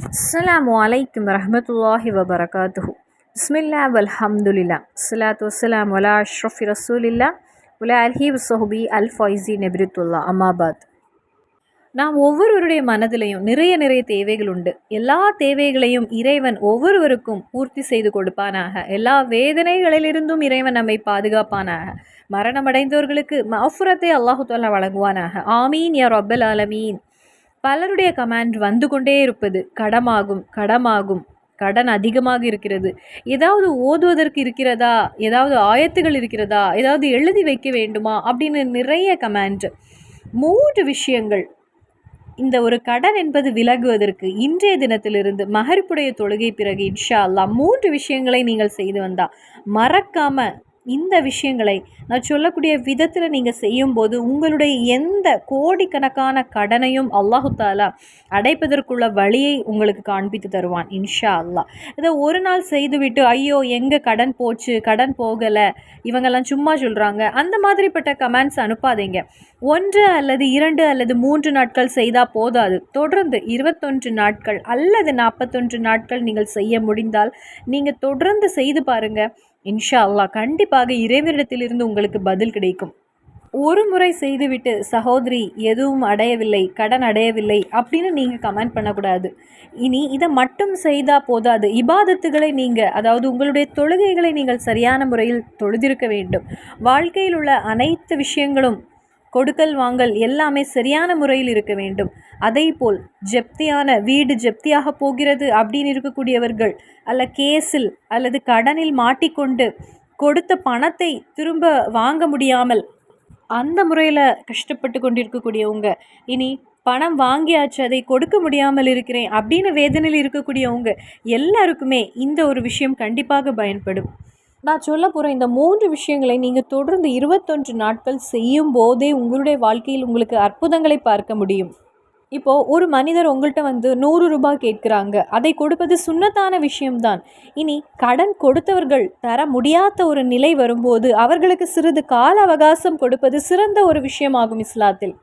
அஸ்ஸலாமு அலைக்கும் வரஹ்மத்துல்லாஹி வபரகாத்துஹு. பிஸ்மில்லா வல்ஹம்துலில்லா ஸலாத்து வஸ்ஸலாமு அலா அஷ்ரஃபி ரசூலில்லா உலா அல்ஹி வஸ்ஸஹுபி அல் ஃபைஸி நெப்ரித்துல்லா அம்மாபாத். நாம் ஒவ்வொருவருடைய மனதிலையும் நிறைய தேவைகள் உண்டு. எல்லா தேவைகளையும் இறைவன் ஒவ்வொருவருக்கும் பூர்த்தி செய்து கொடுப்பானாக. எல்லா வேதனைகளிலிருந்தும் இறைவன் நம்மை பாதுகாப்பானாக. மரணமடைந்தவர்களுக்கு மஃபுரத்தை அல்லாஹு தஆலா வழங்குவானாக. ஆமீன் யா ரப்பல் ஆலமீன். பலருடைய கமெண்ட் வந்து கொண்டே இருப்பது, கடமாகும், கடன் அதிகமாக இருக்கிறது, ஏதாவது ஓதுவதற்கு இருக்கிறதா, ஏதாவது ஆயத்துகள் இருக்கிறதா, ஏதாவது எழுதி வைக்க வேண்டுமா அப்படின்னு நிறைய கமெண்ட். 3 விஷயங்கள் இந்த ஒரு கடன் என்பது விலகுவதற்கு இன்றைய தினத்திலிருந்து மகரிப்புடைய தொழுகை பிறகு இன்ஷா அல்லாஹ் 3 விஷயங்களை நீங்கள் செய்து வந்தா மறக்காம இந்த விஷயங்களை நான் சொல்லக்கூடிய விதத்தில் நீங்கள் செய்யும்போது உங்களுடைய எந்த கோடிக்கணக்கான கடனையும் அல்லாஹு தாலா அடைப்பதற்குள்ள வழியை உங்களுக்கு காண்பித்து தருவான் இன்ஷா அல்லாஹ். இதை ஒரு நாள் செய்துவிட்டு ஐயோ எங்கே கடன் போச்சு, கடன் போகலை, இவங்கெல்லாம் சும்மா சொல்கிறாங்க, அந்த மாதிரிப்பட்ட கமெண்ட்ஸ் அனுப்பாதீங்க. 1 அல்லது 2 அல்லது 3 நாட்கள் செய்தால் போதாது. தொடர்ந்து 21 நாட்கள் அல்லது 41 நாட்கள் நீங்கள் செய்ய முடிந்தால் நீங்கள் தொடர்ந்து செய்து பாருங்கள். இன்ஷா அல்லாஹ் கண்டிப்பாக இறைவனிடத்திலிருந்து உங்களுக்கு பதில் கிடைக்கும். ஒரு முறை செய்துவிட்டு சகோதரி எதுவும் அடையவில்லை, கடன் அடையவில்லை அப்படின்னு நீங்கள் கமெண்ட் பண்ணக்கூடாது. இனி இதை மட்டும் செய்தால் போதாது. இபாதத்துகளை நீங்கள், அதாவது உங்களுடைய தொழுகைகளை நீங்கள் சரியான முறையில் தொழுதிருக்க வேண்டும். வாழ்க்கையில் உள்ள அனைத்து விஷயங்களும் கொடுக்கல் வாங்கல் எல்லாமே சரியான முறையில் இருக்க வேண்டும். அதேபோல் ஜப்தியான வீடு ஜப்தியாக போகிறது அப்படின்னு இருக்கக்கூடியவர்கள் அல்ல கேஸில் அல்லது கடனில் மாட்டிக்கொண்டு கொடுத்த பணத்தை திரும்ப வாங்க முடியாமல் அந்த முறையில் கஷ்டப்பட்டு கொண்டிருக்கக்கூடியவங்க, இனி பணம் வாங்கியாச்சு அதை கொடுக்க முடியாமல் இருக்கிறேன் அப்படின்னு வேதனையில் இருக்கக்கூடியவங்க எல்லாருக்குமே இந்த ஒரு விஷயம் கண்டிப்பாக பயன்படும். நான் சொல்ல போகிற இந்த 3 விஷயங்களை நீங்கள் தொடர்ந்து 21 நாட்கள் செய்யும் போதே உங்களுடைய வாழ்க்கையில் உங்களுக்கு அற்புதங்களை பார்க்க முடியும். இப்போது ஒரு மனிதர் உங்கள்கிட்ட வந்து 100 ரூபாய் கேட்குறாங்க, அதை கொடுப்பது சுன்னத்தான விஷயம்தான். இனி கடன் கொடுத்தவர்கள் தர முடியாத ஒரு நிலை வரும்போது அவர்களுக்கு சிறிது கால அவகாசம் கொடுப்பது சிறந்த ஒரு விஷயமாகும் இஸ்லாத்தில்.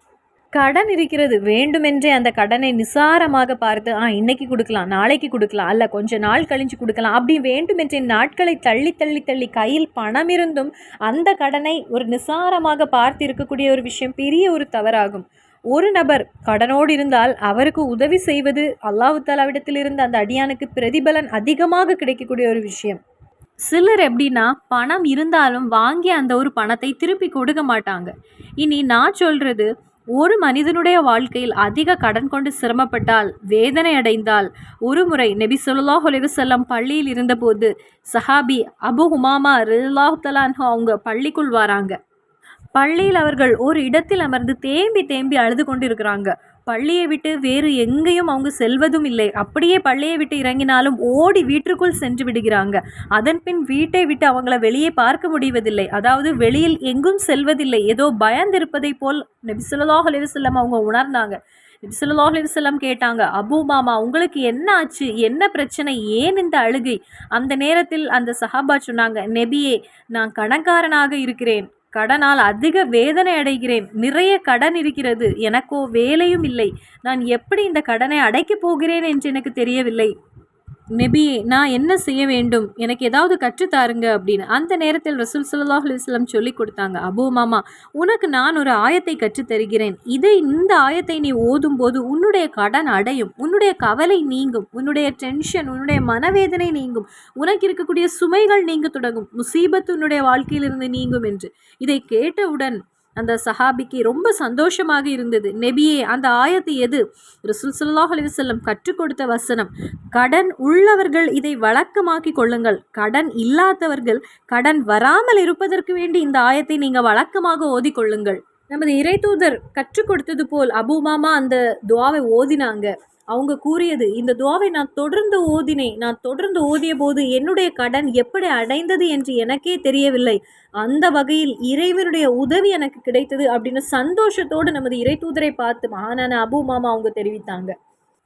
கடன் இருக்கிறது, வேண்டுமென்றே அந்த கடனை நிசாரமாக பார்த்து இன்னைக்கு கொடுக்கலாம், நாளைக்கு கொடுக்கலாம், அல்ல கொஞ்ச நாள் கழிஞ்சு கொடுக்கலாம், அப்படி வேண்டுமென்றே நாட்களை தள்ளி கையில் பணம் இருந்தும் அந்த கடனை ஒரு நிசாரமாக பார்த்து இருக்கக்கூடிய ஒரு விஷயம் பெரிய ஒரு தவறாகும். ஒரு நபர் கடனோடு இருந்தால் அவருக்கு உதவி செய்வது அல்லாஹ் தஆலாவிடத்திலிருந்து அந்த அடியானுக்கு பிரதிபலன் அதிகமாக கிடைக்கக்கூடிய ஒரு விஷயம். சிலர் எப்படின்னா பணம் இருந்தாலும் வாங்கி அந்த ஒரு பணத்தை திருப்பி கொடுக்க மாட்டாங்க. இனி நான் சொல்கிறது, ஒரு மனிதனுடைய வாழ்க்கையில் அதிக கடன் கொண்டு சிரமப்பட்டால், வேதனை அடைந்தால், ஒரு முறை நபி ஸல்லல்லாஹு அலைஹி வஸல்லம் பள்ளியில் இருந்தபோது சஹாபி அபு ஹுமாமா ரலியல்லாஹு தஆலா அன்ஹு அவங்க பள்ளிக்குள் வராங்க. பள்ளியில் அவர்கள் ஒரு இடத்தில் அமர்ந்து தேம்பி அழுது கொண்டு இருக்கிறாங்க. பள்ளியை விட்டு வேறு எங்கேயும் அவங்க செல்வதும் இல்லை. அப்படியே பள்ளியை விட்டு இறங்கினாலும் ஓடி வீட்டிற்குள் சென்று விடுகிறாங்க. அதன் பின் வீட்டை விட்டு அவங்கள வெளியே பார்க்க முடிவதில்லை. அதாவது வெளியில் எங்கும் செல்வதில்லை. ஏதோ பயந்திருப்பதை போல் நபி ஸல்லல்லாஹு அலைஹி வஸல்லம் அவங்க உணர்ந்தாங்க. நபி ஸல்லல்லாஹு அலைஹி வஸல்லம் கேட்டாங்க, அபூ மாமா உங்களுக்கு என்ன ஆச்சு, என்ன பிரச்சனை, ஏன் இந்த அழுகை? அந்த நேரத்தில் அந்த சஹாபா சொன்னாங்க, நபியே நான் கடன்காரனாக இருக்கிறேன், கடனால் அதிக வேதனை அடைகிறேன், நிறைய கடன் இருக்கிறது, எனக்கோ வேலையும் இல்லை, நான் எப்படி இந்த கடனை அடைக்கப் போகிறேன் என்று எனக்கு தெரியவில்லை, நபியே நான் என்ன செய்ய வேண்டும், எனக்கு ஏதாவது கற்றுத்தாருங்க அப்படின்னு. அந்த நேரத்தில் ரசூல் ஸல்லல்லாஹு அலைஹி வஸல்லம் சொல்லி கொடுத்தாங்க, அபூ மாமா உனக்கு நான் ஒரு ஆயத்தை கற்றுத்தருகிறேன், இந்த ஆயத்தை நீ ஓதும் போது உன்னுடைய கடன் அடையும், உன்னுடைய கவலை நீங்கும், உன்னுடைய டென்ஷன், உன்னுடைய மனவேதனை நீங்கும், உனக்கு இருக்கக்கூடிய சுமைகள் நீங்க தொடங்கும், முசீபத்து உன்னுடைய வாழ்க்கையிலிருந்து நீங்கும் என்று. இதை கேட்டவுடன் அந்த சஹாபிக்கு ரொம்ப சந்தோஷமாக இருந்தது. நபியே அந்த ஆயத்து எது? ரசூல் ஸல்லல்லாஹு அலைஹி வஸல்லம் கற்றுக் கொடுத்த வசனம். கடன் உள்ளவர்கள் இதை வழக்கமாக்கி கொள்ளுங்கள், கடன் இல்லாதவர்கள் கடன் வராமல் இருப்பதற்கு வேண்டி இந்த ஆயத்தை நீங்கள் வழக்கமாக ஓதிக்கொள்ளுங்கள். நமது இறைதூதர் கற்றுக் கொடுத்தது போல் அபூ மாமா அந்த துஆவை ஓதினாங்க. அவங்க கூறியது, இந்த துஆவை நான் தொடர்ந்து ஓதிய போது என்னுடைய கடன் எப்படி அடைந்தது என்று எனக்கே தெரியவில்லை, அந்த வகையில் இறைவனுடைய உதவி எனக்கு கிடைத்தது அப்படின்னு சந்தோஷத்தோடு நமது இறைதூதரை பார்த்து மகானான அபூ மாமா அவங்க தெரிவித்தாங்க.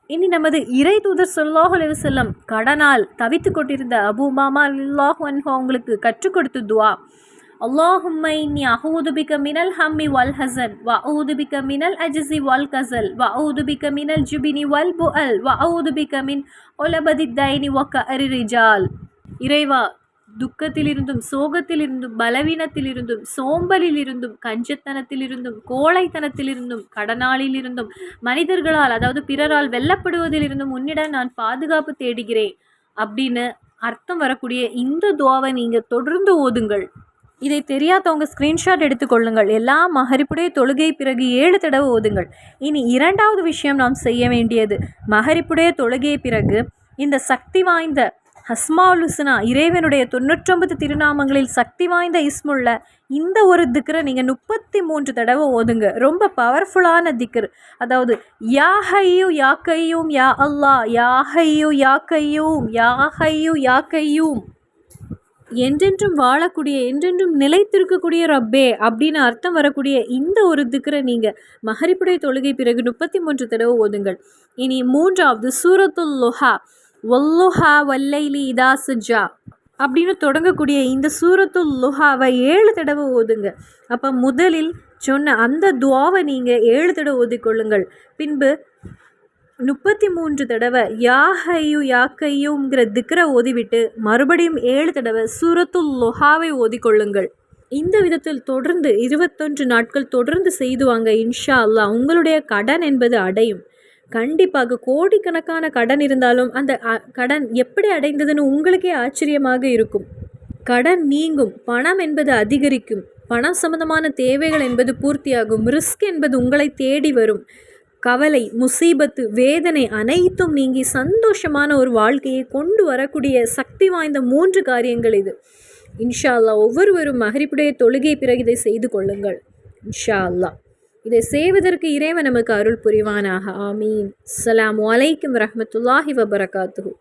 இனி நமது இறைதூதர் ஸல்லல்லாஹு அலைஹி வஸல்லம் கடனால் தவித்து கொண்டிருந்த அபூ மாமா ரலியல்லாஹு அன்ஹு அவங்களுக்கு கற்றுக் கொடுத்த துஆ, اللهم إني أعوذ بك من الهم والحزن وأعوذ بك من العجز والكسل وأعوذ بك من الجبن والبؤل وأعوذ بك من غلبة الدين وقهر الرجال. இறைவா, துக்கத்திலிருந்தும் சோகத்திலிருந்தும் பலவீனத்திலிருந்தும் சோம்பலிலிருந்தும் கஞ்சத்தனத்திலிருந்தும் கோழைத்தனத்திலிருந்தும் கடனாளிலிருந்தும் மனிதர்களால் அதாவது பிறரால் வெல்லப்படுவதிலிருந்தும் உன்னிடம் நான் பாதுகாப்பு தேடுகிறேன் அப்படின்னு அர்த்தம் வரக்கூடிய இந்த துஆவை நீங்கள் தொடர்ந்து ஓதுங்கள். இதை தெரியாதவங்க ஸ்க்ரீன்ஷாட் எடுத்துக்கொள்ளுங்கள். எல்லா மகரிப்புடைய தொழுகை பிறகு 7 தடவை ஓதுங்கள். இனி 2வது விஷயம் நாம் செய்ய வேண்டியது, மகரிப்புடைய தொழுகை பிறகு இந்த சக்தி வாய்ந்த அஸ்மாஉல் ஹுஸ்னா இறைவனுடைய 99 திருநாமங்களில் சக்தி வாய்ந்த இஸ்முள்ள இந்த ஒரு திக்ரை நீங்கள் 33 தடவை ஓதுங்க. ரொம்ப பவர்ஃபுல்லான திக்ர். அதாவது யா ஹையூ யா கையூம் யா அல்லாஹ், யா ஹையூ யா கையூம், யா ஹையூ யா கையூம், என்றென்றும் வாழக்கூடிய என்றென்றும் நிலைத்திருக்கக்கூடிய ரப்பே அப்படின்னு அர்த்தம் வரக்கூடிய இந்த ஒரு திக்ரை நீங்கள் மகரிப்புடைய தொழுகை பிறகு 33 தடவை ஓதுங்கள். இனி 3வது சூரத்துல் லுஹா, வல்லுஹா வல்லைலி இதா சஜா அப்படின்னு தொடங்கக்கூடிய இந்த சூரத்துல் லுஹாவை 7 தடவை ஓதுங்க. அப்போ முதலில் சொன்ன அந்த துஆவை நீங்கள் 7 தடவை ஓதிக்கொள்ளுங்கள். பின்பு 33 தடவை யா ஹையூ யா கையூம்ங்கிற திக்ரை ஓதிவிட்டு மறுபடியும் 7 தடவை சூரத்துல் லுஹாவை ஓதிக்கொள்ளுங்கள். இந்த விதத்தில் தொடர்ந்து 21 நாட்கள் தொடர்ந்து செய்து வாங்க. இன்ஷா அல்லாஹ் உங்களுடைய கடன் என்பது அடையும். கண்டிப்பாக கோடிக்கணக்கான கடன் இருந்தாலும் அந்த கடன் எப்படி அடைந்ததுன்னு உங்களுக்கே ஆச்சரியமாக இருக்கும். கடன் நீங்கும், பணம் என்பது அதிகரிக்கும், பணம் சம்பந்தமான தேவைகள் என்பது பூர்த்தியாகும், ரிஸ்க் என்பது உங்களை தேடி வரும், கவலை முசீபத்து வேதனை அனைத்தும் நீங்கி சந்தோஷமான ஒரு வாழ்க்கையை கொண்டு வரக்கூடிய சக்தி வாய்ந்த 3 காரியங்கள் இது. இன்ஷா அல்லாஹ் ஒவ்வொருவரும் மகரிப்புடைய தொழுகை பிறகு இதை செய்து கொள்ளுங்கள். இன்ஷா அல்லாஹ் இதை செய்வதற்கு இறைவன் நமக்கு அருள் புரிவானாக. ஆமீன். அஸ்ஸலாமு அலைக்கும் வரஹ்மத்துல்லாஹி வபரகாத்துஹு.